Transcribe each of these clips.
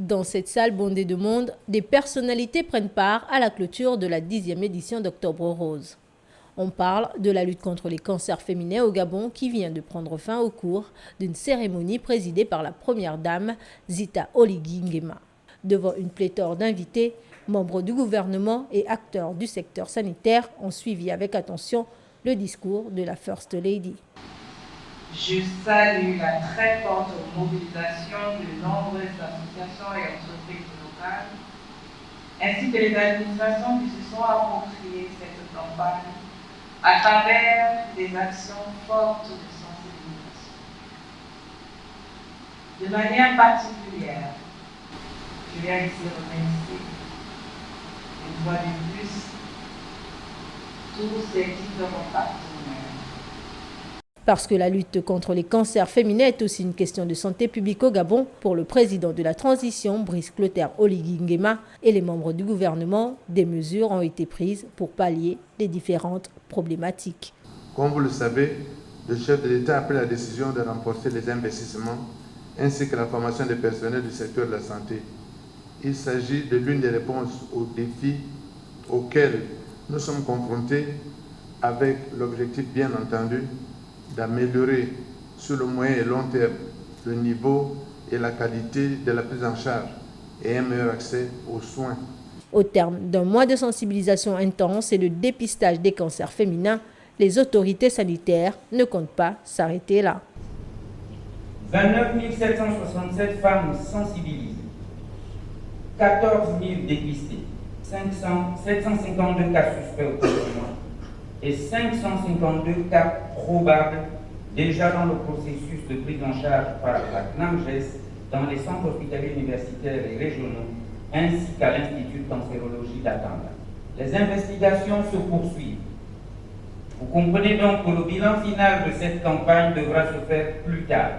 Dans cette salle bondée de monde, des personnalités prennent part à la clôture de la 10e édition d'Octobre Rose. On parle de la lutte contre les cancers féminins au Gabon qui vient de prendre fin au cours d'une cérémonie présidée par la première dame, Zita Oligui Nguema. Devant une pléthore d'invités, membres du gouvernement et acteurs du secteur sanitaire ont suivi avec attention le discours de la First Lady. Je salue la très forte mobilisation de nombreuses associations et entreprises locales, ainsi que les administrations qui se sont appropriées cette campagne à travers des actions fortes de sensibilisation. De manière particulière, je viens ici remercier une fois de plus tous ces différents partenaires. Parce que la lutte contre les cancers féminins est aussi une question de santé publique au Gabon, pour le président de la transition, Brice Clotaire Oligui Nguema, et les membres du gouvernement, des mesures ont été prises pour pallier les différentes problématiques. Comme vous le savez, le chef de l'État a pris la décision de renforcer les investissements ainsi que la formation des personnels du secteur de la santé. Il s'agit de l'une des réponses aux défis auxquels nous sommes confrontés, avec l'objectif bien entendu d'améliorer sur le moyen et long terme le niveau et la qualité de la prise en charge et un meilleur accès aux soins. Au terme d'un mois de sensibilisation intense et de dépistage des cancers féminins, les autorités sanitaires ne comptent pas s'arrêter là. 29 767 femmes sensibilisées, 14 000 dépistées, 752 cas suspects au traitement et 552 cas probables déjà dans le processus de prise en charge par la CNAMGES dans les centres hospitaliers universitaires et régionaux ainsi qu'à l'Institut de cancérologie d'Atanda. Les investigations se poursuivent. Vous comprenez donc que le bilan final de cette campagne devra se faire plus tard.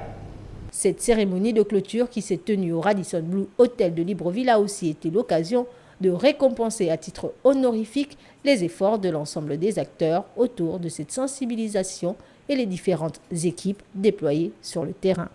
Cette cérémonie de clôture qui s'est tenue au Radisson Blu Hôtel de Libreville a aussi été l'occasion de récompenser à titre honorifique les efforts de l'ensemble des acteurs autour de cette sensibilisation et les différentes équipes déployées sur le terrain.